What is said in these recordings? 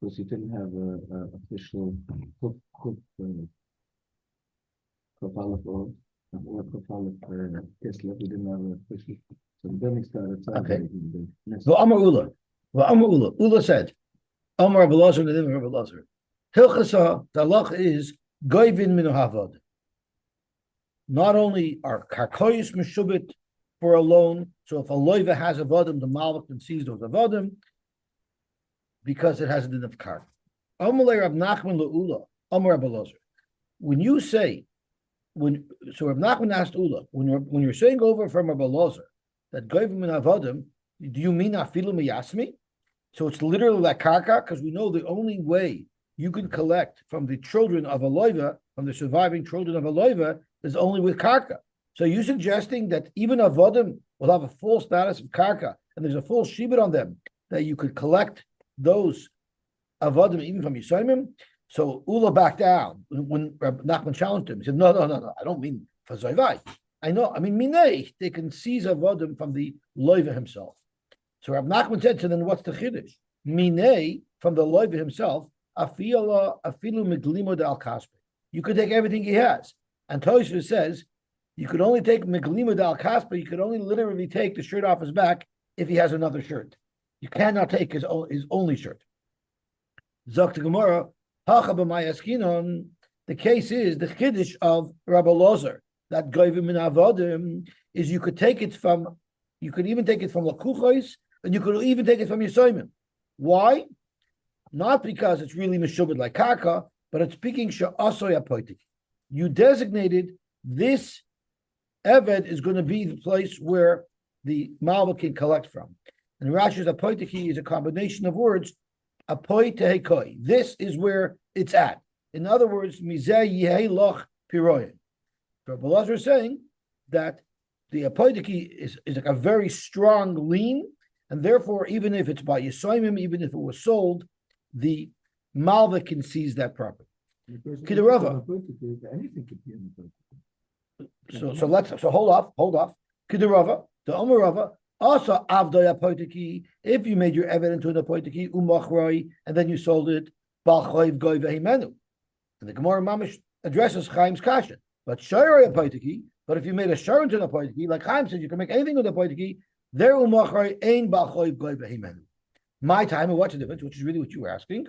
because you didn't have a official kafala for or kafala for Kislev. We didn't have an official. So then we started celebrating the next. Ula said, Amar Rabbi Lazar, the name of Rabbi Lazar. Hilchasa, the halach is goivin min havad. Not only are karkoyis meshubit for a loan, so if a loiva has avodim, the malach can seize those avodim because it has a din of kar. Amalei Rab Nachman leula, Amar Rabbi Lazar. When you say, so Rab Nachman asked Ula, when you're saying over from Rabbi Lazar that goivin min havadim, do you mean afilu miyasmi? So it's literally like karka, because we know the only way you can collect from the children of a loiva, from the surviving children of a loiva, is only with karka. So you're suggesting that even avodim will have a full status of karka, and there's a full shibud on them, that you could collect those avodim even from Yisraelim? So Ula backed down when Rabbi Nachman challenged him. He said, no, I don't mean for Zayvai. I mean minei, they can seize avodim from the loiva himself. So Rabbi Nachman said, so then what's the chiddush? Minei, from the loiva himself, afilu miglimo de al kaspe. You could take everything he has. And Tosfos says, you could only take miglimo de al kaspe, you could only literally take the shirt off his back if he has another shirt. You cannot take his only shirt. Zok to Gemara, hacha b'mayaskinon, the case is, the chiddush of Rabbi Lazar, that goivim min avodim, is you could even take it from lakuchos, and you could even take it from Yisraelim. Why? Not because it's really meshubed like karka, but it's speaking she'asoy apoitik. You designated this eved is going to be the place where the malva can collect from. And Rashi's apoitiki is a combination of words, apoy tehekoi. This is where it's at. In other words, mizeh yehei loch piroyin. So Rabbi Lazar is saying that the apoitiki is like a very strong lien, and therefore, even if it's by Yisraelim, even if it was sold, the malva can seize that property. Kidarava. Anything could be in the So hold off. Kidarava, the Omarava, also avdoy apoitiki. If you made your evidence to an apoitiki, umachroi, and then you sold it, balchoiv goy vehimenu. And the Gemara Mamish addresses Chaim's kasha. But shayroi apoitiki. But if you made a sharon to an apoitiki, like Chaim said, you can make anything with an apoitiki. There umachroi ein balchoiv goy vehimenu. My time, and what's the difference? Which is really what you were asking.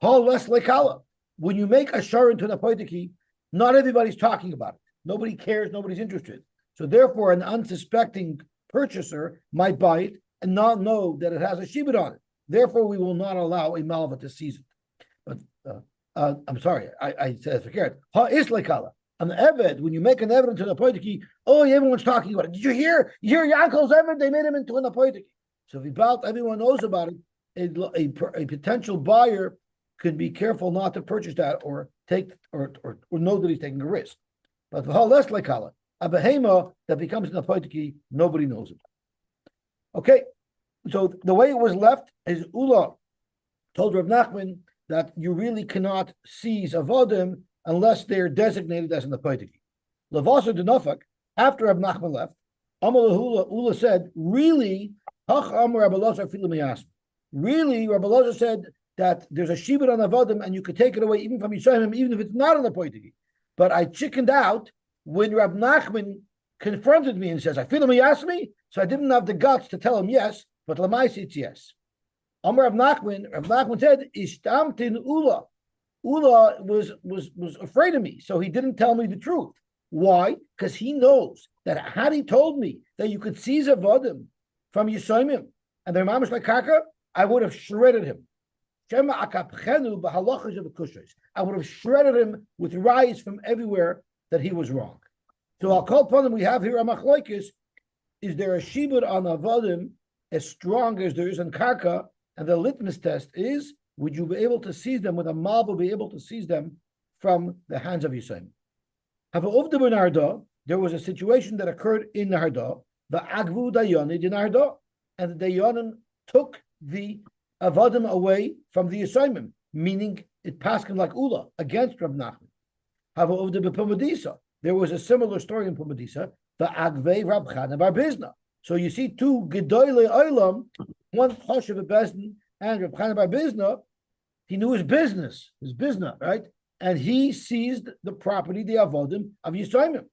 Hal less lekala. When you make a sharon to an apoitiki, not everybody's talking about it. Nobody cares. Nobody's interested. So therefore, an unsuspecting purchaser might buy it and not know that it has a shibud on it. Therefore, we will not allow a malva to seize it. But I'm sorry, I said forget. Ha is lekala. An eved, when you make an eved into an apoitiki, everyone's talking about it. Did you hear? You hear Yankel's eved? They made him into an apoitiki. So if everyone knows about it, a potential buyer could be careful not to purchase that or take or know that he's taking a risk. But for less lekala, a behema that becomes an apoitiki, nobody knows it. Okay, so the way it was left is Ula told Rav Nachman that you really cannot seize avodim unless they're designated as an apoitiki. Lavasa denofak, after Rav Nachman left, Ula said, really, Rabbi Lazar said that there's a shibud on avodim and you could take it away even from Yisraelim, even if it's not an apoitiki. But I chickened out when Rab Nachman confronted me and says, I feel him, he asked me, so I didn't have the guts to tell him yes, but Lamais it's yes. Amar Rab Nachman said, Ishtamtin Ula. Ula was afraid of me, so he didn't tell me the truth. Why? Because he knows that had he told me that you could seize avodim from Yisraelim and their mamash like kaka, I would have shredded him. I would have shredded him with riots from everywhere that he was wrong. So I'll call upon him. We have here a machloikis. Is there a shibud on avodim as strong as there is on karka? And the litmus test is, would you be able to seize them? Would a malva be able to seize them from the hands of Yisrael? There was a situation that occurred in Narda, the Agvu Dayani di Narda, and the Dayanim took the avodim away from the Yisraelim, meaning it passed him like Ula against Rab Nachman. There was a similar story in Pumadisa, the Agvei Rab Chana Bar Bizna. So you see two Gedoyle Olam, one Choshev Bezdin and Rab Chana Bar Bizna, He knew his business, right? And he seized the property, the avodim of Yisraelim.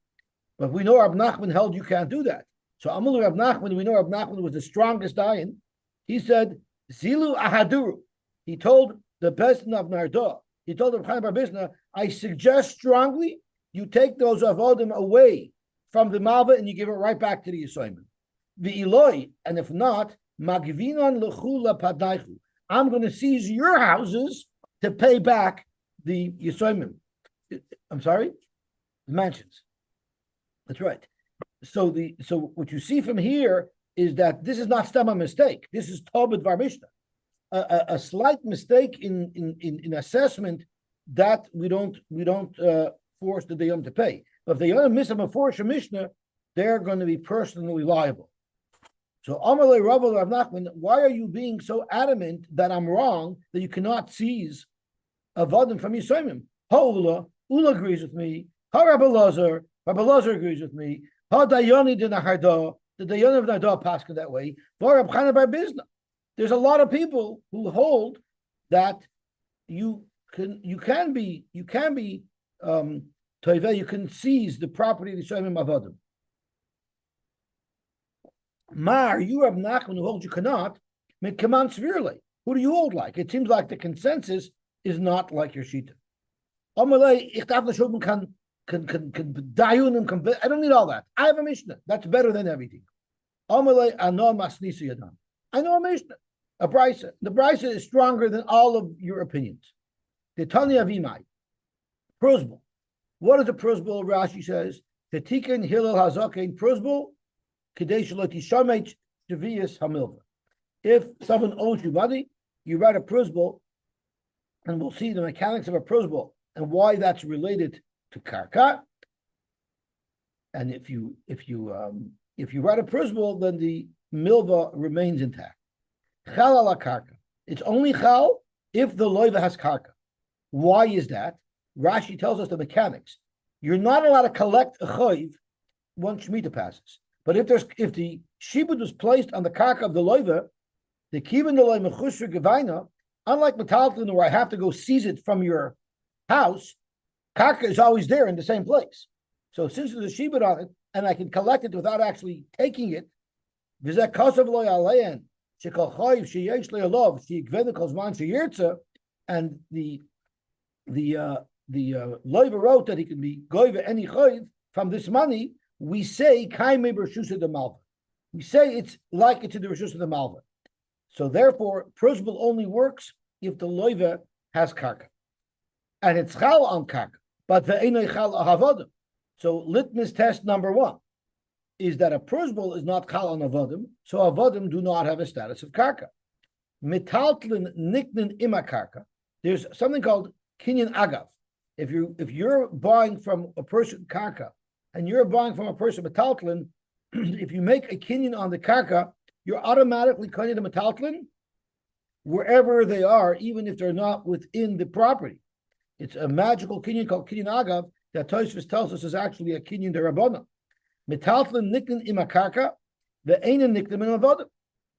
But we know Rab Nachman held you can't do that. So Amul Rab Nachman, we know Rab Nachman was the strongest dayan. He said, Zilu Ahaduru. He told the Bezdin of Nardo, he told the Chaim Bar Bizna, I suggest strongly you take those avodim away from the Malva and you give it right back to the Yisraelim. The Eloi, and if not, Magvinon Lechula Padaichu. I'm going to seize your houses to pay back the Yisraelim. I'm sorry? The mansions. That's right. So what you see from here is that this is not stem a mistake. This is Tobit Var Mishnah. A slight mistake in assessment that we don't force the Dayom to pay. But if they want to miss them for Mishnah, they're going to be personally liable. So Amalei Rav Rav Nachman, why are you being so adamant that I'm wrong that you cannot seize avodim from Yisraelim? Ula agrees with me. Rabbi Lazar agrees with me. Dayoni de Naharda, the Dayoni of Narda passed that way. Rab Chana Bar Bizna. There's a lot of people who hold that you can seize the property of the Yisraelim avodim. Mar, you Rab Nachman who holds you cannot, Kaman severely. Who do you hold like? It seems like the consensus is not like your Shita. I don't need all that. I have a Mishnah. That's better than everything. I know a Mishnah. A Brisa. The Brisa is stronger than all of your opinions. The Tanya Avimai. Prosbul. What is a prosbul? Rashi says, Tetikin Hillel Hazakin prosbul. If someone owes you money, you write a prosbul, and we'll see the mechanics of a prosbul and why that's related to karka. And if you write a prosbul, then the milva remains intact. Chal ala karka. It's only chal if the loiva has karka. Why is that? Rashi tells us the mechanics. You're not allowed to collect a choiv once Shemitah passes. But if the shibud was placed on the karka of the loiva, the kivin the loy mechusher gevaina, unlike metaltlin where I have to go seize it from your house, karka is always there in the same place. So since there's a shibud on it, and I can collect it without actually taking it, v'zeh kasav loy alein shekol chayiv sheyesh le'alov she'igveda kol zman sheyirtza, and the loiva wrote that he can be goyve any chayiv from this money. We say kaimei b'reshus de malva. We say it's like it's in the reshus of the malva. So therefore, prosbul only works if the loiva has karka, and it's chal on karka, but ve'enoi chal ahavodim. So litmus test number one is that a prosbul is not chal on avodim, so avodim do not have a status of karka. Metaltlin niknin ima karka. There's something called kinyan agav. If you're buying from a person karka, and you're buying from a person metaltlin, if you make a kinyan on the karka, you're automatically kinyan the metaltlin wherever they are, even if they're not within the property. It's a magical kinyan called kinyan agav that Tosfos tells us is actually a kinyan derabana. Metaltlin niknin ima karka, the einen niknin in avodim.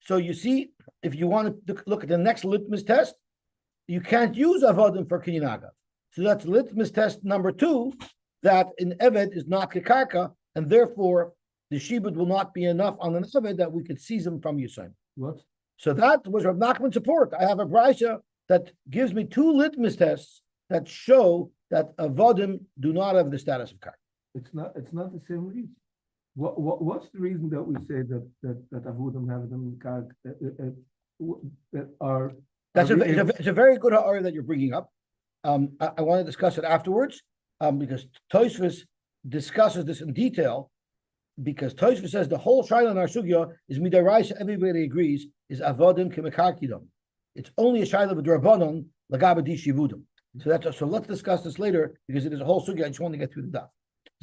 So you see, if you want to look at the next litmus test, you can't use avodim for kinyan agav. So that's litmus test number two, that an Eved is not Kekarka, and therefore the Shibud will not be enough on an Eved that we could seize him from Yisrael. What? So that was Rav Nachman's support. I have a Brisa that gives me two litmus tests that show that Avodim do not have the status of Karka. It's not the same reason. What's the reason that we say that Avodim have them that are? It's a very good ha'ara that you're bringing up. I want to discuss it afterwards. Because Tosfos discusses this in detail, because Tosfos says the whole shaila in our sugya is midaraisa, everybody agrees, is avodim k'mekarkidom. It's only a shaila of drabanon lagabadi shivudim. So let's discuss this later, because it is a whole sugya. I just want to get through the daf.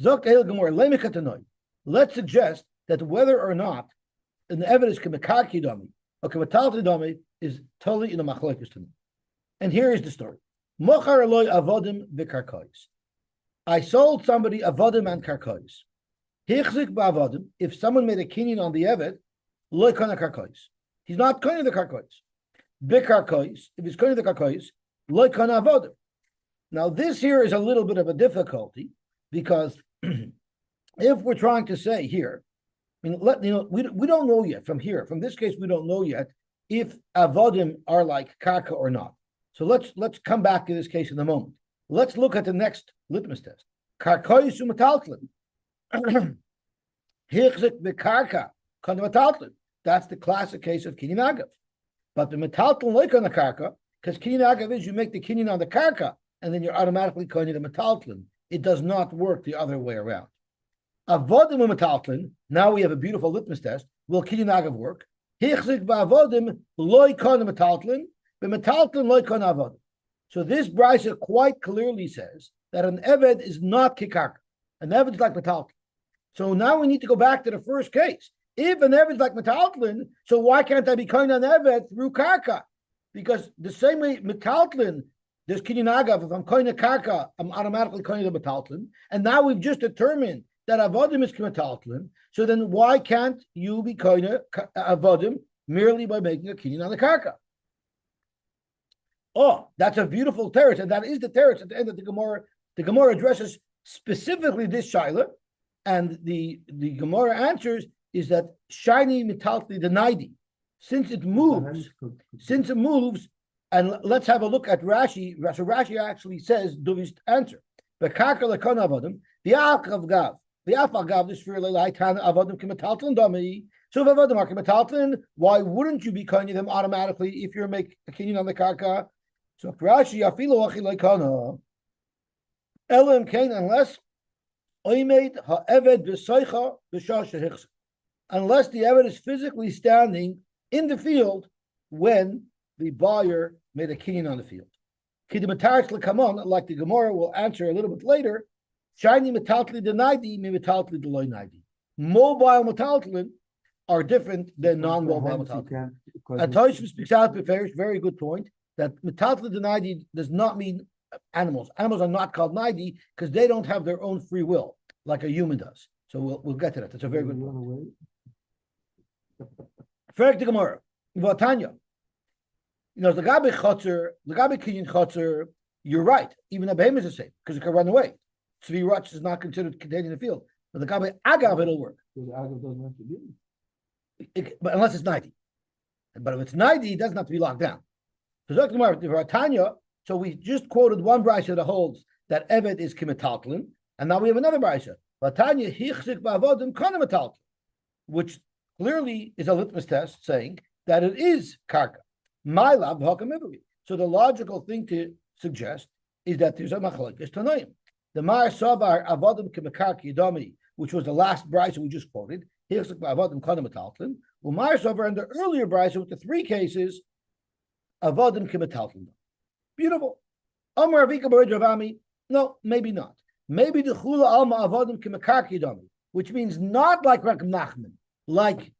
Zok el gemor lemikatanoi. Let's suggest that whether or not an evidence k'mekarkidom or k'metaltidom is totally in a machlokes to me. And here is the story. Mochar loy avodim v'karkois. I sold somebody avodim and karkois. Hichzik ba'avodim. If someone made a kinyan on the eved, loy kana karkois. He's not kind of the karkois. Bikarkois. If he's kind of the karkois, loikan avodim. Now, this here is a little bit of a difficulty because if we're trying to say here, I mean, we don't know yet from here. From this case, we don't know yet if avodim are like karka or not. So let's come back to this case in a moment. Let's look at the next litmus test. Karkois u'metaltlin. Hichzik bekarka kan metaltlin. That's the classic case of kinyan agav. But the metaltlin like on the karka, because kinyan agav is you make the kinyan on the karka, and then you're automatically koine the metaltlin. It does not work the other way around. Avodim u'metaltlin. Now we have a beautiful litmus test. Will kinyan agav work? Hichzik ba'avodim loy kon metaltlin, b'metaltlin loy kon avodim. So this brisa quite clearly says that an eved is not kikarka. An eved is like metaltlin. So now we need to go back to the first case. If an eved is like metaltlin, so why can't I be koine an eved through karka? Because the same way metaltlin, there's kinyan agav. If I'm koine karka, I'm automatically koine the metaltlin. And now we've just determined that avodim is metaltlin. So then why can't you be koine avodim merely by making a kinyan on the karka? Oh, that's a beautiful teretz, and that is the teretz at the end of the Gemara. The Gemara addresses specifically this shaila, and the Gemara answers is that shiny metaltli the naidi, since it moves, and let's have a look at Rashi. So Rashi actually says Duvi's answer. The karka lekon avodim, the akav gav, the afal gav this for leilaitan avodim kemetaltlin dami. So if avodim are kemetaltlin, why wouldn't you be koine them automatically if you're making a kinyan on the karka? So Rashi afilu achi leikana elam kain unless oimed ha'eved b'soicha b'shah shehichzik, unless the eved is physically standing in the field when the buyer made a kinyan on the field. Kidimataris lekamon, like the Gemara will answer a little bit later, shiny metaltli denaidi mi metaltli deloy naidi. Mobile metaltlin are different than non-mobile metaltlin. And Toshim speaks out beferish, very good point, that metaltli denaidi does not mean animals. Animals are not called naidi because they don't have their own free will like a human does. So we'll get to that. That's a very good point. Ferek the Gemara, Vatanya. The gabi chotzer, the gabi kinyan chotzer. You're right. Even a behemoth is the same because it can run away. Tzvi ruch is not considered contained in the field, but the gabi agav it'll work. So the agav doesn't have to be. But unless it's 90. But if it's 90, it doesn't have to be locked down. So we just quoted one brisa that holds that eved is kimetaltlin, and now we have another brisa. Which clearly is a litmus test saying that it is karka. My love, so the logical thing to suggest is that there's a machlokes tanoim. The Mar Sabar avodim kemekarki domi, which was the last brisa we just quoted. Hichzik ba'avodim kana metaltlin. Well, Mar Sabar and the earlier brisa with the three cases, avodim kemetaltlin. Beautiful. Amar Avika Barid Ravami. No, maybe not. Maybe the chula alma avodim kemekarki domi, which means not like Reb Nachman, like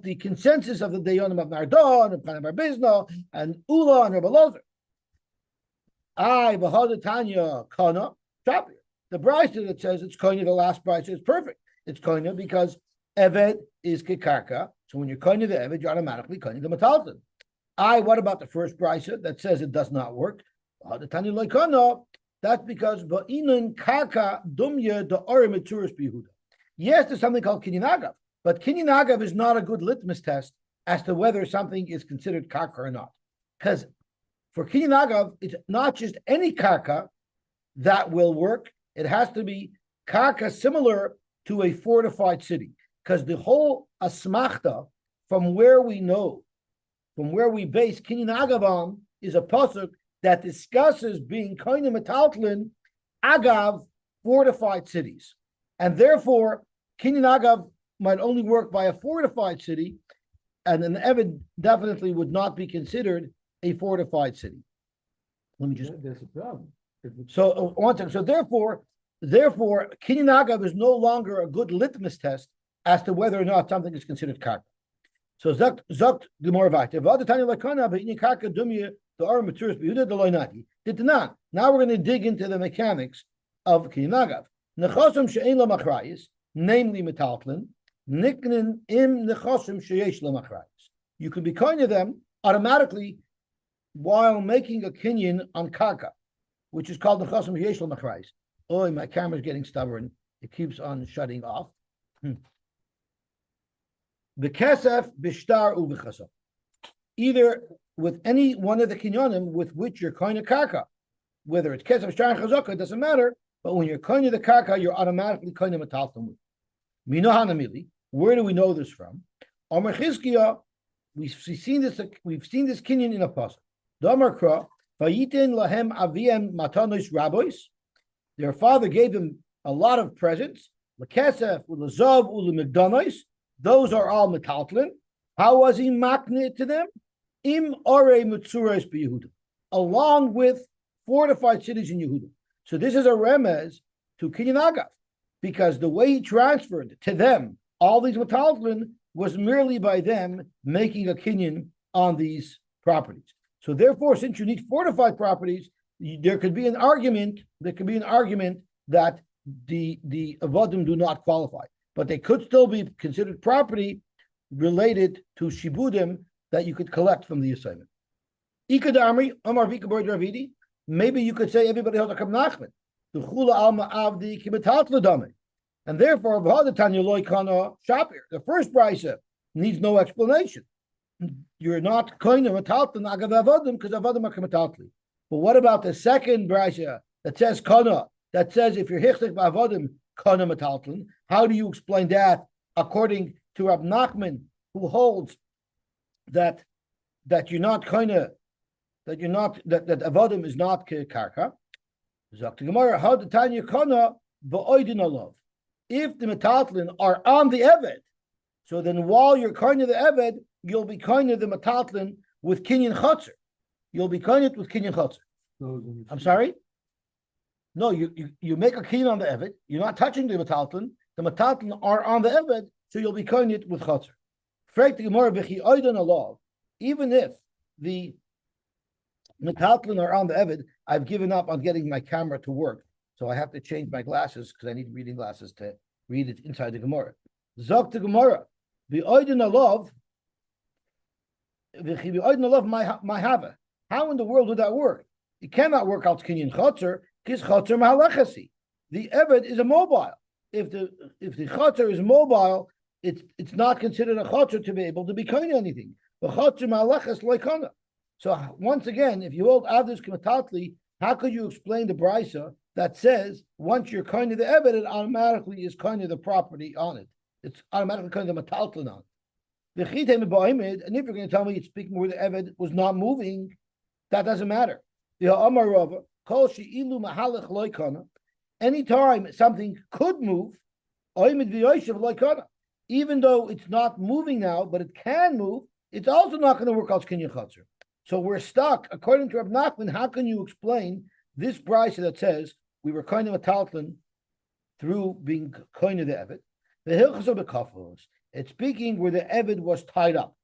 the consensus of the Dayanim of Nardon and Panim Barbizno and Ula and Rebbe Lozer. I Vahada Tanya Kana Shapir. The brisa that says it's koine, the last brisa is perfect. It's koine because eved is kikarka. So when you're koine the eved, you're automatically koine the metalton. What about the first brisa that says it does not work? Vahada Tanya Loikana. That's because Va'inun Karka Dumya the Orimituris Bihuda. Yes, there's something called kinyan agav, but kinyan agav is not a good litmus test as to whether something is considered karka or not. Because for kinyan agav, it's not just any karka that will work. It has to be karka similar to a fortified city. Because the whole asmachta, from where we know, from where we base kinyan agav on, is a pasuk that discusses being koine metaltlin agav fortified cities. And therefore, kinyan agav might only work by a fortified city, and an eved definitely would not be considered a fortified city. Let me just. There's a problem. So one second. So therefore, kinyan agav is no longer a good litmus test as to whether or not something is considered karka. So zakt gemor vayter. V'adatani lekana be'ini karka dumya the arim maturis be'uda deloynati. Did not. Now we're going to dig into the mechanics of kinyan agav. Nechosim she'ein la machrayis, namely metaltlin, niknin im nechosim sheyesh la machrayis. You can be koine them automatically while making a kinyan on karka, which is called the chasam yeshel nachrais. Oh, my camera's getting stubborn. It keeps on shutting off. The kesef bishtar uvichasa. Either with any one of the kinyanim with which you're kind of karka, whether it's kesef, shtar, and chazaka, it doesn't matter. But when you're kind of the karka, you're automatically kind of metalton with. Minohanamili. Where do we know this from? Amar Chizkiya, we've seen this kinyan in a pasuk. Damar kra vayitin lahem aviem matanos rabbis. Their father gave them a lot of presents. Lekesef ulezav ulemigdanos. Those are all metaltlin. How was he makne to them? Im ore mitzuras beYehuda, along with fortified cities in Yehuda. So this is a remez to kinyan agav, because the way he transferred to them all these metaltlin was merely by them making a kinyan on these properties. So therefore, since you need fortified properties, there could be an argument. There could be an argument that the avodim do not qualify, but they could still be considered property related to shibudim that you could collect from the assignment. Ikadamri Amar Vikaboy Dravidi. Maybe you could say everybody has a Kamma Nachman. The chula alma avdi kibetatla dame. And therefore, the first brisa needs no explanation. You're not kind of metaltlin agav avodim because avodim are metaltli. But what about the second brisa that says kana, that says if you're hichzik ba'avodim kana metaltlin? How do you explain that according to Rab Nachman, who holds that you're not kind of that avodim is not karka? Zok Gemara, how the Tanya kana ba'oidin alav. If the metaltlin are on the eved, so then while you're kind of the eved, you'll be kind of the metaltlin with kinyan chotzer. You'll be kind of with kinyan chotzer. I'm sorry? No, you make a kinyan on the eved. You're not touching the metaltlin. The metaltlin are on the eved, so you'll be kind of with chotzer. Even if the metaltlin are on the eved, I've given up on getting my camera to work. So I have to change my glasses because I need reading glasses to read it inside the Gemara. Zok the Gemara. V'oidin alav. V'oidin alav my hava. How in the world would that work? It cannot work out kinyan chotzer because chotzer mahalachasi. The eved is a mobile. If the chotzer is mobile, it's not considered a chotzer to be able to be kind of anything. The chotzer mahalachas loikana. So once again, if you hold avdus k'matatli, how could you explain the brisa that says once you're kind of the eved, it automatically is kind of the property on it? It's automatically kind of the metaltlin on it. And if you're going to tell me it's speaking where the eved was not moving, that doesn't matter. Anytime something could move, even though it's not moving now, but it can move, it's also not going to work out kinyan chotzer. So we're stuck, according to Rab Nachman. How can you explain this brisa that says we were kind of a taltlin through being kind of the eved? The hilchos of the kafos, it's speaking where the eved was tied up,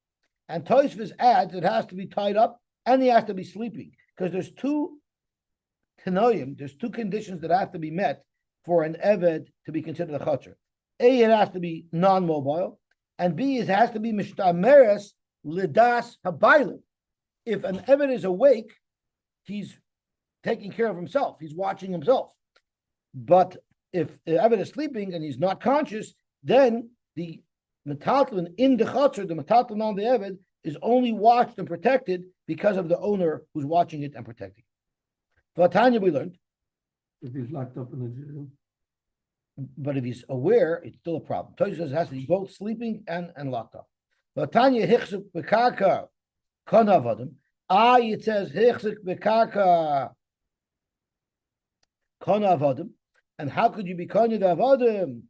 and Tosfos adds it has to be tied up and he has to be sleeping because there's two tanoim, there's two conditions that have to be met for an eved to be considered a chotzer. A, it has to be non-mobile, and B, it has to be mishtameres lidas habaylim. If an eved is awake, he's taking care of himself. He's watching himself. But if the eved is sleeping and he's not conscious, then the metaltlin in the chotzer, the metaltlin on the eved, is only watched and protected because of the owner who's watching it and protecting it. Vatanya, we learned. If he's locked up in the jail. But if he's aware, it's still a problem. Tosfos says it has to be both sleeping and locked up. Vatanya hichsuk b'karka kana avodim. It says hichsuk b'karka kana avodim. And how could you be kana the avodim?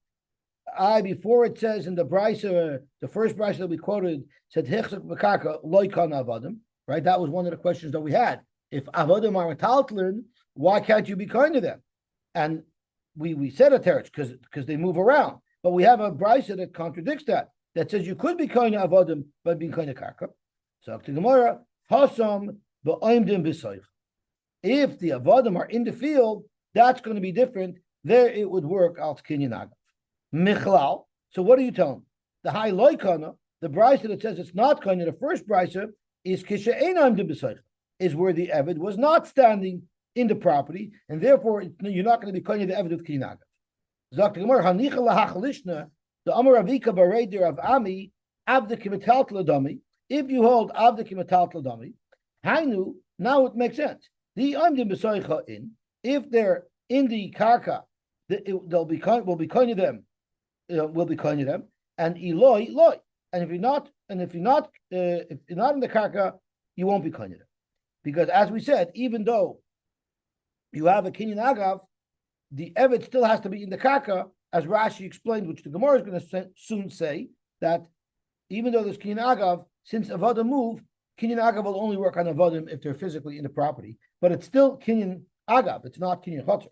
Before it says in the brisa, the first brisa that we quoted said hichsuk b'karka loy kana avodim. Right, that was one of the questions that we had. If avodim are metaltlin, why can't you be kind to them? And we said a teretz because they move around. But we have a brisa that contradicts that says you could be kind to avodim by being kind to karka. So to Gemara, hasam ba'oimdim b'soich. If the avodim are in the field, that's going to be different. There it would work out kinyan agav. Michlal. So what are you telling? The high loikana, the brisa that says it's not kind of the first brisa is kisha einaim de b'soich. is where the Eved was not standing in the property, and therefore you're not going to be calling the Eved with Kinyan Agav. The Amar Avika Bareder of Ami, Avdik Metal Tladami. If you hold Avdik Metal Tladami, Hainu, now it makes sense. The Amdim Besoicha in, if they're in the Karka, we'll be calling them, and Eloi. And if you're not in the Karka, you won't be calling them. Because as we said, even though you have a Kinyan Agav, the Eved still has to be in the Karka, as Rashi explained, which the Gemara is going to soon say, that even though there's Kinyan Agav, since Avodah move, Kinyan Agav will only work on Avodim if they're physically in the property. But it's still Kinyan Agav, it's not Kinyan Chotzer.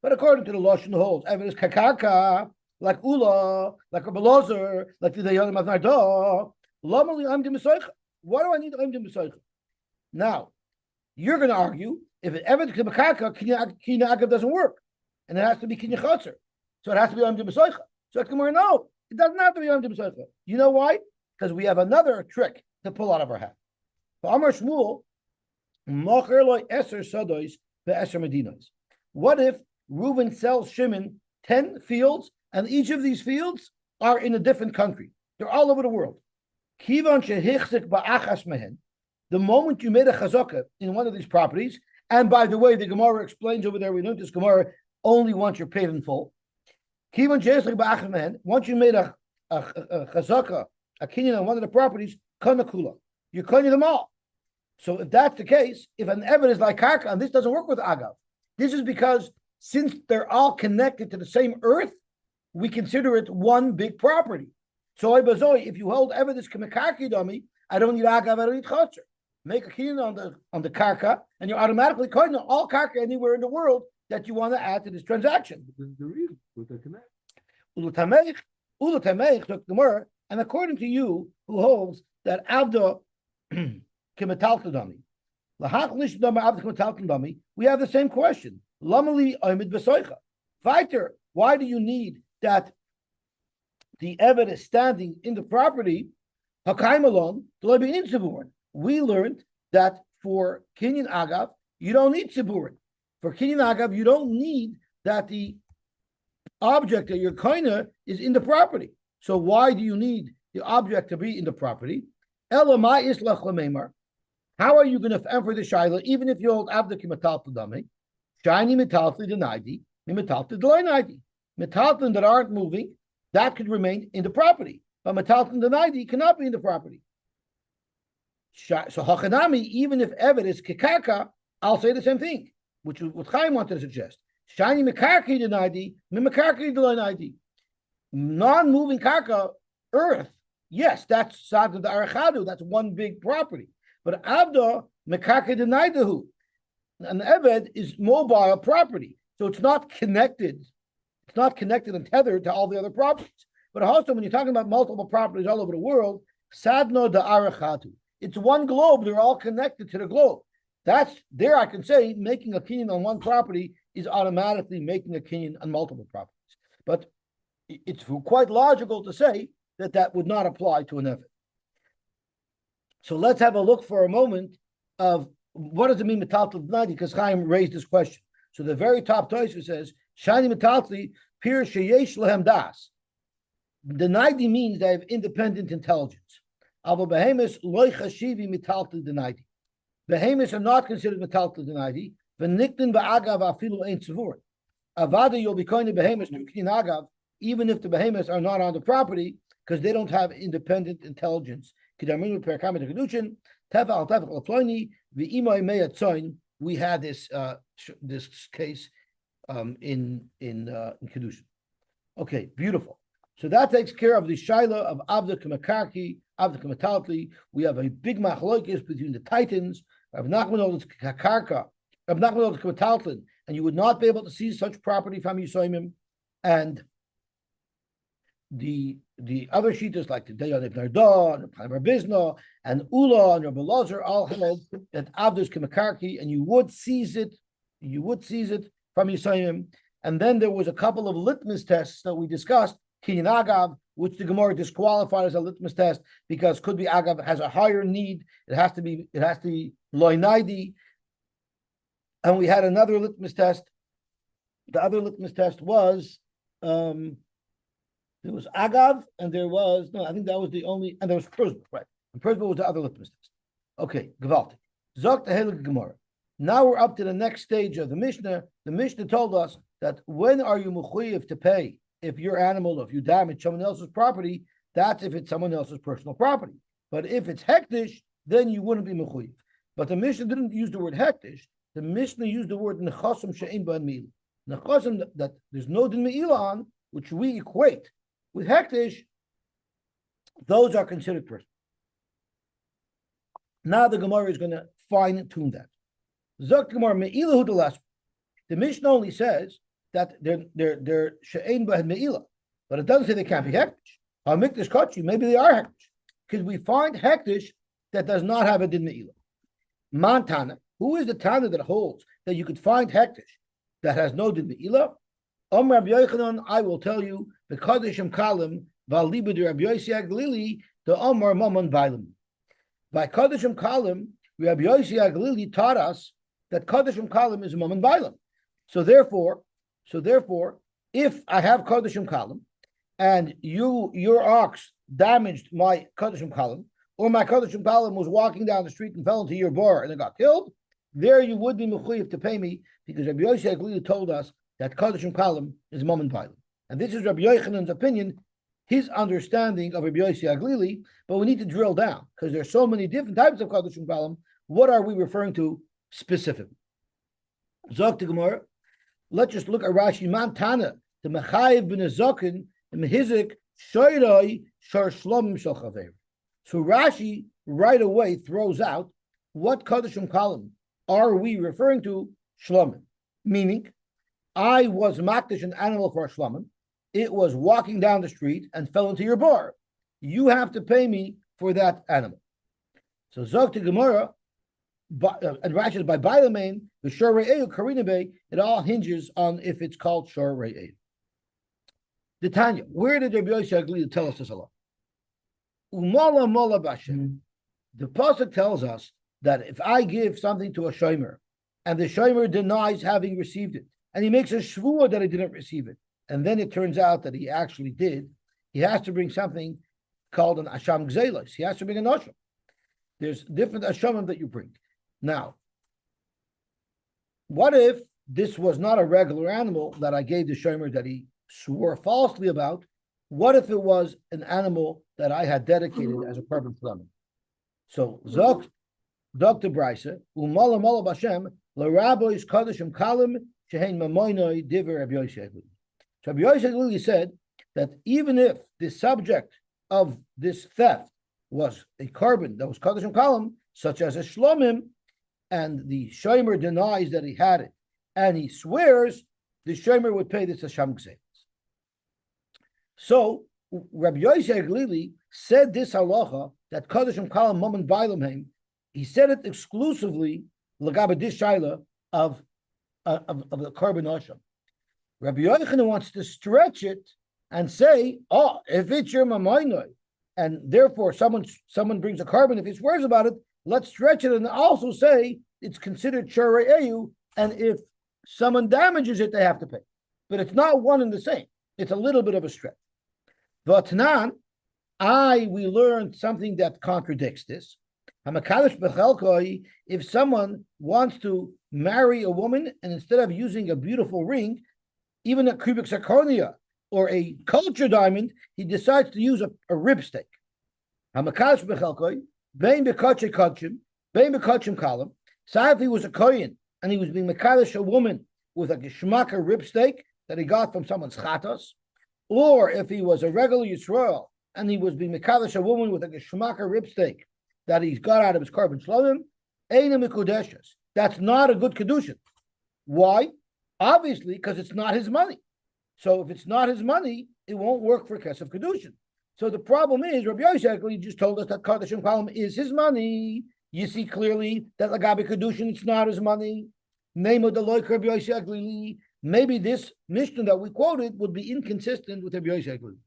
But according to the Lashon holds, Eved is Kakarka, like Ula, like Rabbi Lozer, like the Dayanim of Nardo. Why do I need Amdim B'Soicha? Now, you're going to argue if it ever to Kakarka, Kinyan Agav doesn't work, and it has to be Kinyan Chotzer, so it has to be Amdim B'Soicha. So no, it doesn't have to be Amdim B'Soicha. You know why? Because we have another trick to pull out of our hat. For Amar Shmuel, Mocher loy eser sadois ve'eser medinos. What if Reuben sells Shimon 10 fields, and each of these fields are in a different country? They're all over the world. Kivan shehichzik ba'achas mehen. The moment you made a chazaka in one of these properties, and by the way, the Gemara explains over there, we learned this Gemara only once you're paid in full. Kivan shehichzik ba'achas mehen. Once you made a chazaka, a kinyan on one of the properties, kanakula. You're kinyan them all. So if that's the case, if an Eved is like Karka, and this doesn't work with Agav, this is because since they're all connected to the same earth, we consider it one big property. So if you hold Eved as Kamekarki dummy, I don't need Agav, I don't need Chotzer. Make a kinyan on the Karka, and you're automatically calling all Karka anywhere in the world that you want to add to this transaction. This is the reason with the connect. And according to you, who holds that Avda we have the same question. Why do you need that the Eved is standing in the property? We learned that for Kinyan Agav, you don't need Tziburin. For Kinyan Agav, you don't need that the object that your koina is in the property. So why do you need the object to be in the property? Elamai islach lememar. How are you going to answer the shaila, even if you hold Avdik Metal Tadami? Shiny Metal Tadanaidi, Metal Tadanaidi. Metalton that aren't moving, that could remain in the property. But Metal Tadanaidi cannot be in the property. So Hachanami, even if Eved is Kikaka, I'll say the same thing, which is what Chaim wanted to suggest. Shiny Mekarki Danaidi, Mekarki Danaidi. Non-moving Karka, earth, yes, that's Sad the Arachadu, that's one big property. But Avda Mekarka Denaidahu, an Eved is mobile property, so it's not connected. It's not connected and tethered to all the other properties. But also, when you're talking about multiple properties all over the world, Sadno da Arachatu. It's one globe. They're all connected to the globe. That's there. I can say making a kinyan on one property is automatically making a kinyan on multiple properties. But it's quite logical to say that that would not apply to an Eved. So let's have a look for a moment of what does it mean metaltal dnadi, because Chaim raised this question. So the very top Tosha says, Shani metaltli pir sheyesh lehem das. Dnadi means they have independent intelligence. Avo behemis loy chashivi metaltli dnadi. Behemis are not considered metaltli dnadi. V'niktin ba'agav afilu ein tzvur. Avada you'll be calling the behemis to kin agav, even if the behemis are not on the property, because they don't have independent intelligence. We had this this case in Kedushin. Okay, beautiful. So that takes care of the shaila of Avda Kamakarki, Avda Kamatalti. We have a big machlokes between the Titans of Nachman Kakarka, of Nachman Kamataltin, and you would not be able to see such property from Yisomim. And the other shitas like the Dayan Ibn Arda, and Rabbi Bizna, and Ula, and Rabbi Lozer all held that Avdus Kamakarki, and you would seize it from Yisayim. And then there was a couple of litmus tests that we discussed Kinyan Agav, which the Gemara disqualified as a litmus test because could be Agav has a higher need. It has to be Loinaidi. And we had another litmus test. The other litmus test was there was Agav, and there was I think that was the only, and there was Persba, right? And Persba was the other litmus test. Okay, Gewaltig. Zok the Heilige Gemara. Now we're up to the next stage of the Mishnah. The Mishnah told us that when are you mechuyev to pay if your animal, if you damage someone else's property, that's if it's someone else's personal property. But if it's hektish, then you wouldn't be mechuyev. But the Mishnah didn't use the word hektish. The Mishnah used the word nechasim she'im ba'an meila. Nechasim that there's no din meila on, which we equate with hektish. Those are considered personal. Now the Gemara is going to fine tune that. Zok Gemara me'ilahu the last. The Mishnah only says that they're she'ein b'hen me'ilah, but it doesn't say they can't be hektish. Hamikdash kachi, maybe they are hektish, because we find hektish that does not have a din me'ilah. Montana, who is the Tana that holds that you could find hektish that has no din me'ilah? Rabbi Yochanan, I will tell you the kadishim kalim v'alibu de Rabbi Yosy Aglili the Omar Mammon Bailam. By kadishim kalim, Rabbi Yosy Aglili taught us that kadishim kalim is a Mammon Bailam. So therefore, if I have kadishim kalim, and your ox damaged my kadishim kalim, or my kadishim kalim was walking down the street and fell into your bar and it got killed, there you would be mechuyev to pay me because Rabbi Yosy Aglili told us that kadishim kalim is Mammon Bailam, and this is Rabbi Yochanan's opinion, his understanding of Rabbi Yosy Aglili. But we need to drill down because there's so many different types of kadishim kalim. What are we referring to specifically? Zok the Gemara. Let's just look at Rashi. Mantana, the Mechayev ben Azokin, the Mehizik, Shoyroi, Shar Shlomim Shal Chaver. So Rashi right away throws out what Kadishim Kalim are we referring to? Shlomim. Meaning, I was makdish an animal for a Shlomim. It was walking down the street and fell into your bar. You have to pay me for that animal. So Zok the Gemara, and Rashi is by Bailamein, the Shor Re'eu, Karina Bay, it all hinges on if it's called Shor Re'eu. The Tanya, where did Rabbi Yosy Aglili tell us this a lot? Umala Mola Bashem. The Pasuk tells us that if I give something to a shomer, and the shomer denies having received it, and he makes a shvuah that he didn't receive it, and then it turns out that he actually did, he has to bring something called an Asham Gzelos. He has to bring an Asham. There's different Ashamim that you bring. Now, what if this was not a regular animal that I gave the shomer that he swore falsely about? What if it was an animal that I had dedicated as a korban flamin? So, Zok, Dr. Brisa, Umala Mala Bashem, La Rabbois Kadishim Kalim, Shehein Mamoinoi Diver Rabbi Yosy Aglili. So Rabbi Yosy Aglili said that even if the subject of this theft was a korban that was Kadishim Kalim, such as a Shlomim, and the shomer denies that he had it, and he swears, the shomer would pay this Hasham Gzelos. So Rabbi Yosy Aglili said this halacha that kadishim kalam Mammon Bailam heim. He said it exclusively l'gabe this shaila of the korban Hasham. Rabbi Yochanan wants to stretch it and say, oh, if it's your mamoinoi, and therefore someone brings a korban, if he swears about it, let's stretch it and also say it's considered Shorei Eyu, and if someone damages it, they have to pay. But it's not one and the same. It's a little bit of a stretch. V'atnan, we learned something that contradicts this. If someone wants to marry a woman and instead of using a beautiful ring, even a cubic zirconia or a culture diamond, he decides to use a ribstake. So if he was a kohen and he was being mekadosh a woman with a geshmaka ribstake that he got from someone's chatos, or if he was a regular Yisrael and he was being mekadosh a woman with a geshmaka ribstake that he's got out of his korban shlomim, eina mikudeshes. That's not a good kedushin. Why? Obviously, because it's not his money. So if it's not his money, it won't work for kesef kedushin. So the problem is, Rabbi Yosy Aglili just told us that kadashim kalam is his money. You see clearly that lagabe kedushin, it's not his money. Name of the loy Rabbi Yosy Aglili. Maybe this Mishnah that we quoted would be inconsistent with Rabbi Yosy Aglili.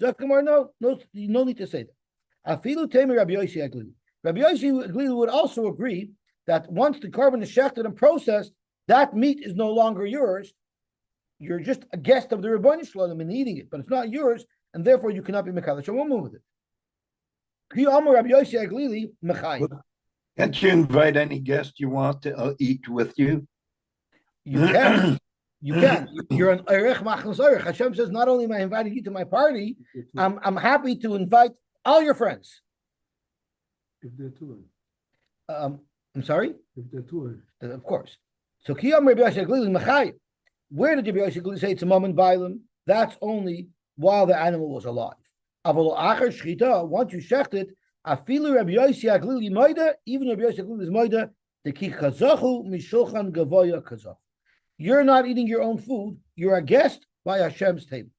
Zakhamar, no need to say that. Afilu Tamer Rabbi Yosy Aglili. Rabbi Yosy Aglili would also agree that once the carbon is shechted and processed, that meat is no longer yours. You're just a guest of the Rebbeinu Shalom and eating it, but it's not yours, and therefore you cannot be mekadosh. So we'll move with it. Rabbi Yosy Aglili mechayim. Can't you invite any guest you want to eat with you? You can. You can. You're an Eirech Machnas Eirech. Hashem says, not only am I inviting you to my party, I'm happy to invite all your friends. If they're two. I'm sorry? If they're two. Of course. So Kiyam Rabbi Yosy Aglili mechayim. Where did Rabbi Yosy Aglili say it's a moment bailim? That's only while the animal was alive. Aval achar shchita, once you shecht it, afilu Rabbi Yosy Aglili moida, even Rabbi Yosy Aglili is moida, the ki chazachu mishulchan gavoya kazach. You're not eating your own food. You're a guest by Hashem's table.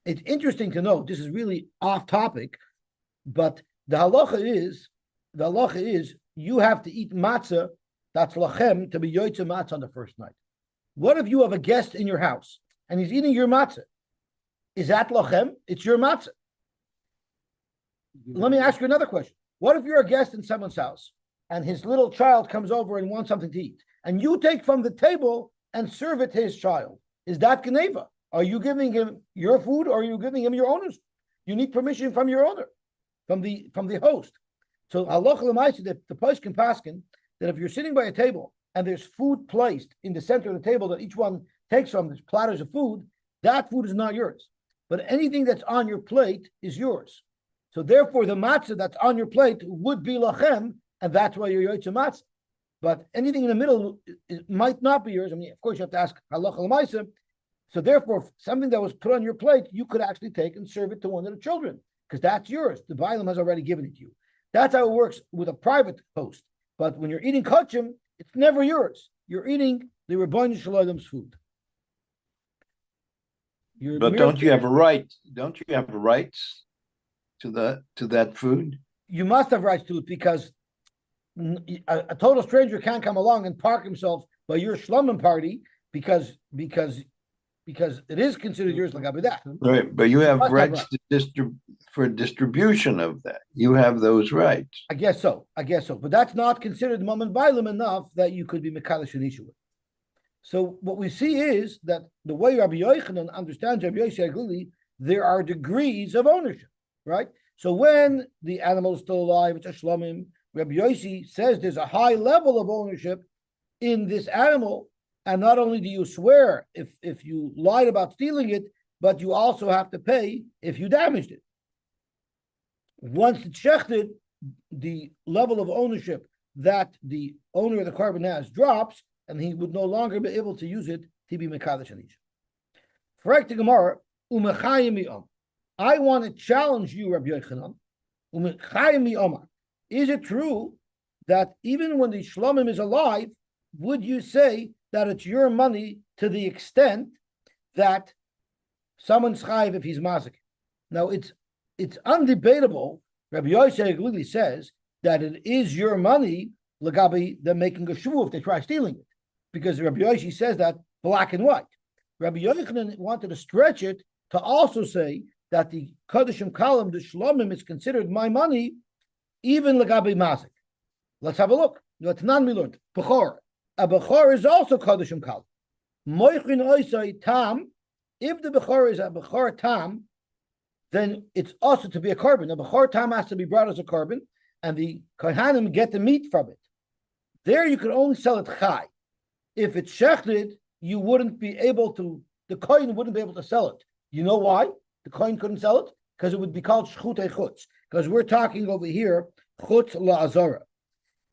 It's interesting to note, this is really off topic, but the halacha is you have to eat matzah that's lachem to be yoytze matzah on the first night. What if you have a guest in your house and he's eating your matzah? Is that lachem? It's your matzah. Let me ask you another question. What if you're a guest in someone's house and his little child comes over and wants something to eat, and you take from the table and serve it to his child? Is that geneva? Are you giving him your food, or are you giving him your owner's? You need permission from your owner, from the host. So halacha l'maaseh, that the poskim paskin that if you're sitting by a table and there's food placed in the center of the table that each one takes from, there's platters of food, that food is not yours. But anything that's on your plate is yours. So therefore, the matzah that's on your plate would be lachem, and that's why you're yoytze matzah. But anything in the middle it might not be yours. I mean, of course, you have to ask halacha l'maaseh. So therefore, something that was put on your plate, you could actually take and serve it to one of the children, because that's yours. The Bailam has already given it to you. That's how it works with a private host. But when you're eating kachim, it's never yours. You're eating the Rebbeinu Shalom's food. But don't you have a right? Don't you have rights to that food? You must have rights to it, because a total stranger can't come along and park himself by your shlomim party because it is considered yours like that. Right, but you have rights to for distribution of that. You have those rights. I guess so. But that's not considered moment bailim enough that you could be mekadosh and ishu. So what we see is that the way Rabbi Yochanan understands Rabbi Yosy Aglili, there are degrees of ownership, right? So when the animal is still alive, it's a shlomim. Rabbi Yosy says there's a high level of ownership in this animal, and not only do you swear if you lied about stealing it, but you also have to pay if you damaged it. Once it's shechted, the level of ownership that the owner of the carbon has drops, and he would no longer be able to use it to be mekadosh anish. Correct the Gemara, I want to challenge you, Rabbi Yochanan. Is it true that even when the shlomim is alive, would you say that it's your money to the extent that someone's chayiv if he's mazik? Now it's undebatable. Rabbi Yosy Aglili says that it is your money, legabi, they're making a shvuah if they try stealing it, because Rabbi Yosy says that black and white. Rabbi Yochanan wanted to stretch it to also say that the Kadeshim Kalam, the Shlomim, is considered my money, even legabi mazik. Let's have a look. Let's not be learned. Bechor. A Bechor is also Kadeshim Kalam. Moichin oisai tam. If the Bechor is a Bechor tam, then it's also to be a carbon. A Bechor tam has to be brought as a carbon, and the Kohanim get the meat from it. There you can only sell it chai. If it's shechted, you wouldn't be able to, the Kohen wouldn't be able to sell it. You know why the Kohen couldn't sell it? Because it would be called shchutei chutz. Because we're talking over here, chutz la'azara.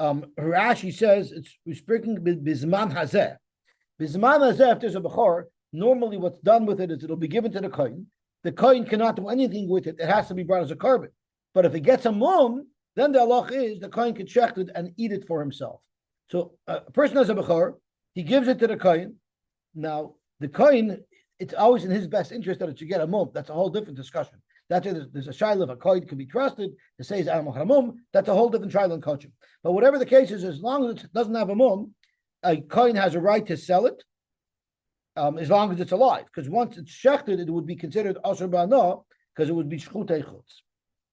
Rashi says we're speaking bizman hazeh. Bizman hazeh, if there's a bechor, normally what's done with it is it'll be given to the Kohen. The Kohen cannot do anything with it. It has to be brought as a carbon. But if it gets a mum, then the halach is the Kohen can shecht it and eat it for himself. So a person has a bechor, he gives it to the Kohen. Now, the Kohen, it's always in his best interest that it should get a mum. That's a whole different discussion. That's it. There's a shaila if a Kohen can be trusted to say his animal had a mum. That's a whole different shaila in coaching. But whatever the case is, as long as it doesn't have a mum, a Kohen has a right to sell it, as long as it's alive. Because once it's shechted, it would be considered asur ba'ana, because it would be shchutei chutz.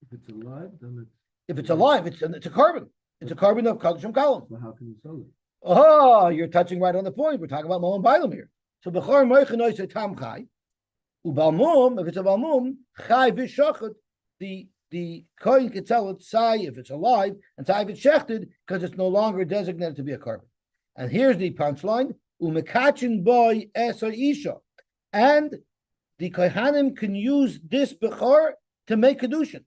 If it's alive, then it's. If it's alive, it's a carbon. It's a carbon of Kaddish Kalam. Well, how can you sell it? Oh, you're touching right on the point. We're talking about Mom and Bailam here. So Bechor Moichenoi say Tam Chai. Ubalmum, if it's a Balmum, Chai Vishachet, the coin can sell it Sai if it's alive, and Sai if it's shechted, because it's no longer designated to be a carbon. And here's the punchline. Umekachin boy Esa Isha. And the Kohanim can use this Bechor to make Kedushin.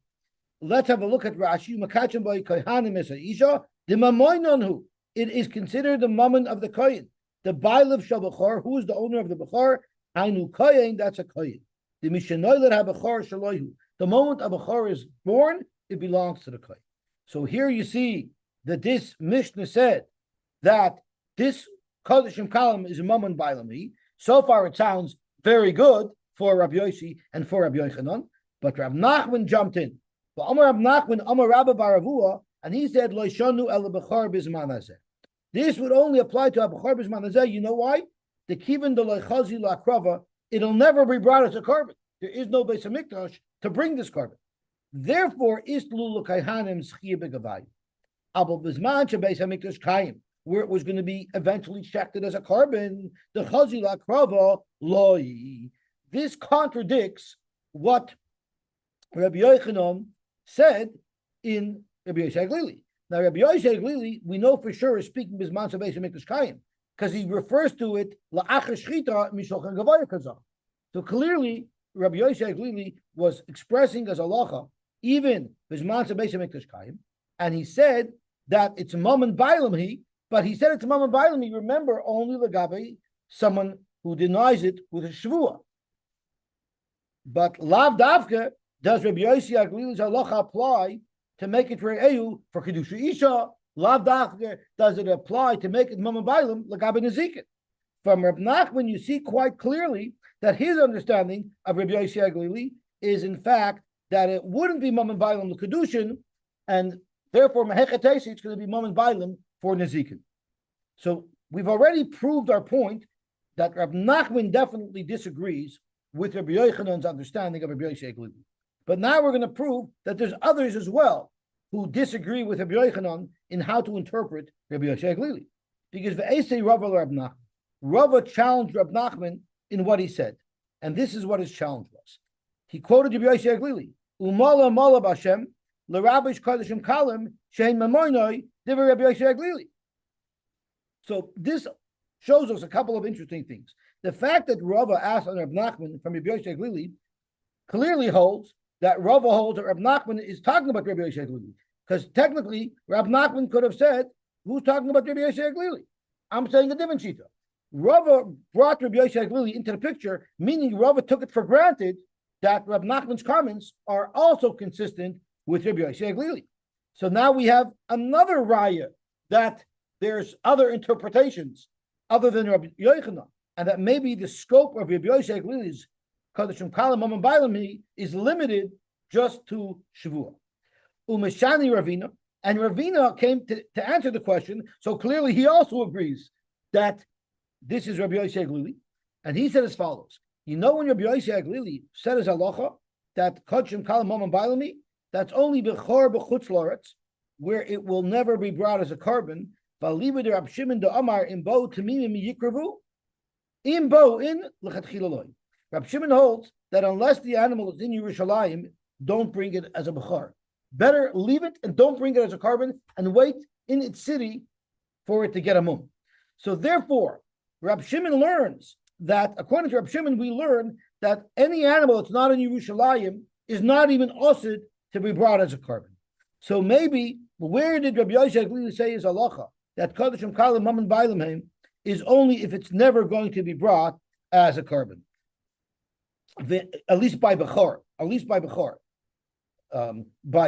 Let's have a look at Rashi. Umekachin boy Kohanim Esa Isha. The Mamoinonhu. It is considered the moment of the Kohen. The Bail of Shabachor, who is the owner of the Bechor, Ainu Kohen, that's a Kohen. The Mishanoilet HaBechor Shaloihu. The moment a Bechor is born, it belongs to the Kohen. So here you see that this Mishnah said that this Kodesh Kalam is a moment Bailami. So far it sounds very good for Rabbi Yosy and for Rabbi Yochanan, but Rabbi Nachman jumped in. But Amar Rabbi Nachman, Amar Rabbi Baravua, and he said, Lo Shanu El Bechor Bizman Hazeh. This would only apply to a Bechor Bizman Hazeh. You know why? The Kivin de Lechazi Lakrava, it'll never be brought as a carbon. There is no Beis HaMikdash to bring this carbon. Therefore, Istlu L'Kayhanim Schiyah Begavai. Abel Bizman She Beis HaMikdash Kayim, where it was going to be eventually checked as a carbon, the Chazi Lakrava Loi. This contradicts what Rabbi Yochanan said in Rabbi Yosy Glili. Now, Rabbi Yosy Glili, we know for sure is speaking Bizman Beis HaMikdash Kayim, because he refers to it la'achar shchita mishochan gavaya kazah. So clearly, Rabbi Yosy Glili was expressing as halacha even Bizman Beis HaMikdash Kayim, and he said that it's Mammon Bailam but he said it's Mammon Bailam remember, only legabe someone who denies it with a shvua. But lav davka does Rabbi Yosy Glili's halacha apply to make it re'eu for kedusha isha? Lav davka does it apply to make it Mammon Bailam legabe nezikin? From Rabbi Nachman, you see quite clearly that his understanding of Rabbi Yosy Glili is in fact that it wouldn't be Mammon Bailam Kedushin, and therefore Mehechatesi, it's going to be Mammon Bailam for Nezikin. So we've already proved our point that Rabbi Nachman definitely disagrees with Rabbi Yochanan's understanding of Rabbi Yosy Glili. But now we're going to prove that there's others as well who disagree with Rabbi Yochanan in how to interpret Rabbi Yosy Glili. Because Ve'esei Rava Rabbi Nachman, Rava challenged Rabbi Nachman in what he said. And this is what his challenge was. He quoted Rabbi Yosy Glili, Umala Mala Bashem, L'Rabish Kadeshim Kalim, Shein Mamoinoi, Diver Rabbi Yosy Glili. So this shows us a couple of interesting things. The fact that Rava asked on Rabbi Nachman from Rabbi Yosy Glili clearly holds that Rava holds that Rabbi Nachman is talking about Rabbi Yosy Glili. Because technically, Rabbi Nachman could have said, who's talking about Rabbi Yosy Glili? I'm saying a different shita. Rava brought Rabbi Yosy Glili into the picture, meaning Rava took it for granted that Rabbi Nachman's comments are also consistent with Rabbi Yosy Glili. So now we have another raya that there's other interpretations other than Rabbi Yochanan, and that maybe the scope of Rabbi Yosy Glili's Kadeshim Kalam Mammon Bailam is limited just to Shavua. Umeshani Ravina, and Ravina came to answer the question, so clearly he also agrees that this is Rabbi Yosy Glili, and he said as follows. You know when Rabbi Yosy Glili said as halacha that Kadeshim Kalam Mammon Bailam, that's only Bechor B'chutz La'aretz, where it will never be brought as a carbon. V'aliba de Rab Shimon de Amar imbo tamimim yikravu, imbo in lechatchila loy. Rab Shimon holds that unless the animal is in Yerushalayim, don't bring it as a bechor. Better leave it and don't bring it as a carbon and wait in its city for it to get a mum. So therefore, Rab Shimon learns that, according to Rab Shimon, we learn that any animal that's not in Yerushalayim is not even osid to be brought as a carbon. So maybe, where did Rabbi Yosy Glili say is halacha that Kadeshim Kalam Mammon Bailam is only if it's never going to be brought as a carbon? At least by Bechor. By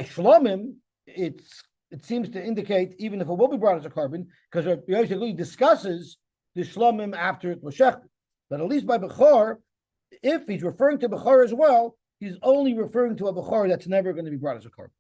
Shlomim, it seems to indicate even if it will be brought as a carbon, because Rabbi Yosy Glili discusses the Shlomim after it was shechted. But at least by Bechor, if he's referring to Bechor as well, he's only referring to a Bechor that's never going to be brought as a carbon.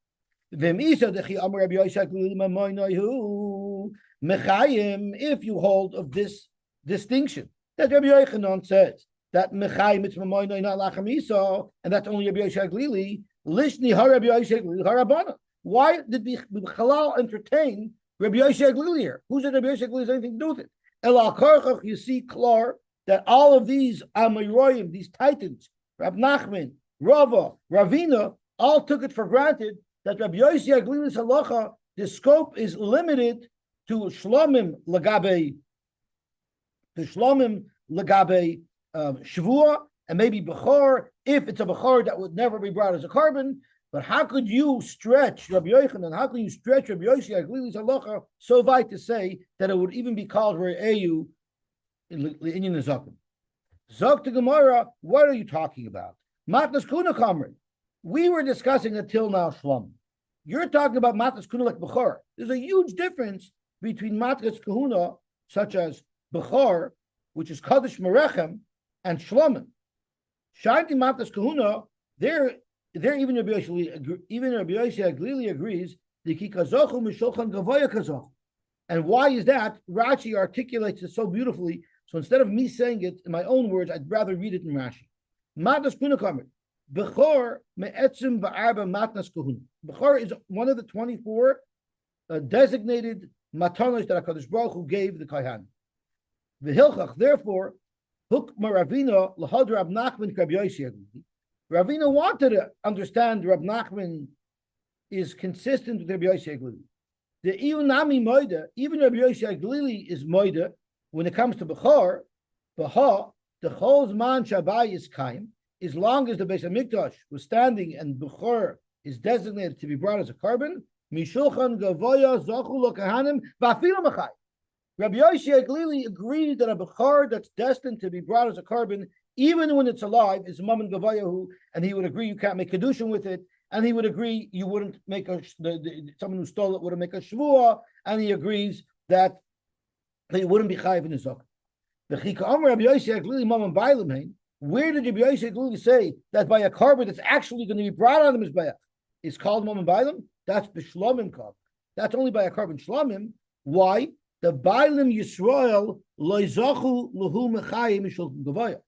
If you hold of this distinction that Rabbi Yochanan says that Mechai Mitzvah Moino not Lachem Iso, and that's only Rabbi Yossi Aglili. Lishni Rabbi Yossi Aglili Harabana. Why did Bichalal entertain Rabbi Yossi Aglili here? Who's it? Rabbi Yossi Aglili has anything to do with it? El Akarchach, you see, Klar, that all of these Amoraim, these titans, Rab Nachman, Rava, Ravina, all took it for granted that Rabbi Yossi Aglili's halacha, the scope is limited to Shlomim Lagabe, Shavua, and maybe Bechor, if it's a Bechor that would never be brought as a carbon. But how could you stretch Rabbi Yochanan? How can you stretch Rabbi Yossi Aglili's halacha so wide to say that it would even be called Re'eyu in Inyan Zakim? Zok to Gemara, what are you talking about? Matnas Kuna Kamrin. We were discussing until now Shlom. You're talking about Matnas Kuna like Bechor. There's a huge difference between Matnas Kahuna, such as Bechor, which is Kaddish Merechem, and Shlomim. Shanti Matnas Kahuna, they're even Rabbi Yossi Aglili agrees the kikazochu mishulchan gavoya kazoch. And why is that? Rashi articulates it so beautifully. So instead of me saying it in my own words, I'd rather read it in Rashi. Matnas kuna kamer. Bechor me'etzim ba'arba matnas kahuna. Bechor is one of the 24 designated matanos that HaKadosh Baruch Hu gave the Kohen. V'hilchach, therefore, hukma Ravina l'hod Rab Nachman Rabbi Yossi Aglili. Ravina wanted to understand Rab Nachman is consistent with Rabbi Yossi Aglili. The Iunami Moida, even Rabbi Yossi Aglili is Moida when it comes to Bechor, Baha, the Chol's Man Shabai is Kaim, as long as the Beis HaMikdash was standing and Bechor is designated to be brought as a carbon, Mishulchan Gavoya Zochu Lokahanim Vafilu Machai. Rabbi Yossi Aglili agreed that a Bechor that's destined to be brought as a carbon, even when it's alive, is Mammon Gavayahu, and he would agree you can't make Kedushin with it, and he would agree you wouldn't make someone who stole it wouldn't make a Shvuah, and he agrees that he wouldn't be Chayiv in his Zok. Where did Rabbi Yossi Aglili say that by a carbon that's actually going to be brought on the Mizbeach is called Mammon Bailim? That's B'Shlomim carbon. That's only by a carbon Shlomim. Why? The Bailim Yisrael Loizachu Lahu Mechayim Mishulchan Gavaya.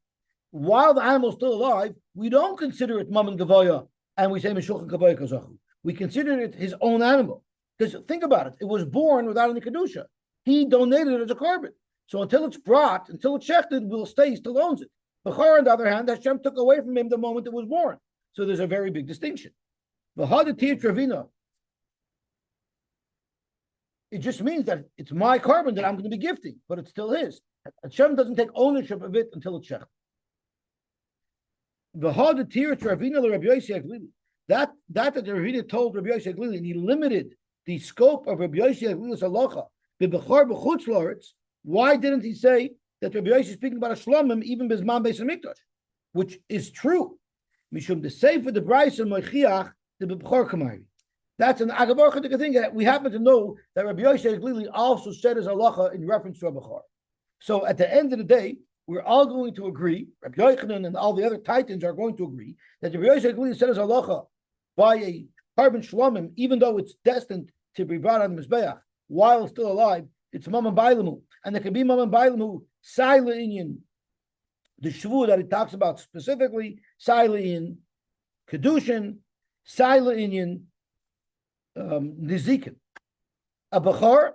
While the animal is still alive, we don't consider it Mammon Gavoya, and we say Meshulchan Gavoya Kazachu. We consider it his own animal. Because think about it, it was born without any Kedusha. He donated it as a carbon. So until it's brought, until it's shechted, will stay, he still owns it. Bechor, on the other hand, Hashem took away from him the moment it was born. So there's a very big distinction. It just means that it's my carbon that I'm going to be gifting, but it's still his. Hashem doesn't take ownership of it until it's shechted. That the Ravina told Rabbi Yossi Aglili, and he limited the scope of Rabbi Yossi Aglili's halacha. Why didn't he say that Rabbi Yossi is speaking about a shlomim even bizman beis hamikdash, which is true? Mishum the sefer the brayso moichiach the bechor kamari. That's an agabar chedek thing that we happen to know that Rabbi Yossi Aglili also said his halacha in reference to a bechor. So at the end of the day, we're all going to agree, Rabbi Yochanan and all the other titans are going to agree, that Rabbi Yossi Aglili said his halacha by a carbon shlomim, even though it's destined to be brought on the Mizbeach, while still alive, it's Mammon Bailamu. And there can be Mammon Bailamu, Saila Inyan, the Shvu that it talks about specifically, Saila in Kedushin, Saila Inyan, Nizikin. A Bechor,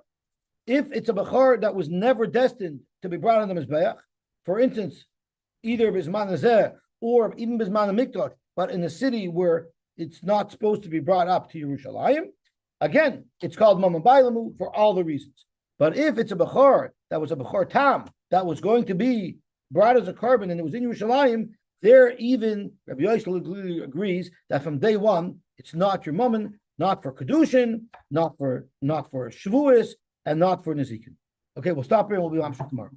if it's a Bechor that was never destined to be brought on the Mizbeach, for instance, either Bisman Azeh or even Bisman Mikdash, but in a city where it's not supposed to be brought up to Yerushalayim, again, it's called Mammon Bailamu for all the reasons. But if it's a Bechor that was a Bechor Tam that was going to be brought as a carbon and it was in Yerushalayim, there even Rabbi Yossi agrees that from day one it's not your Mammon, not for Kedushin, not for Shavuos, and not for Nezikin. Okay, we'll stop here and we'll be on tomorrow.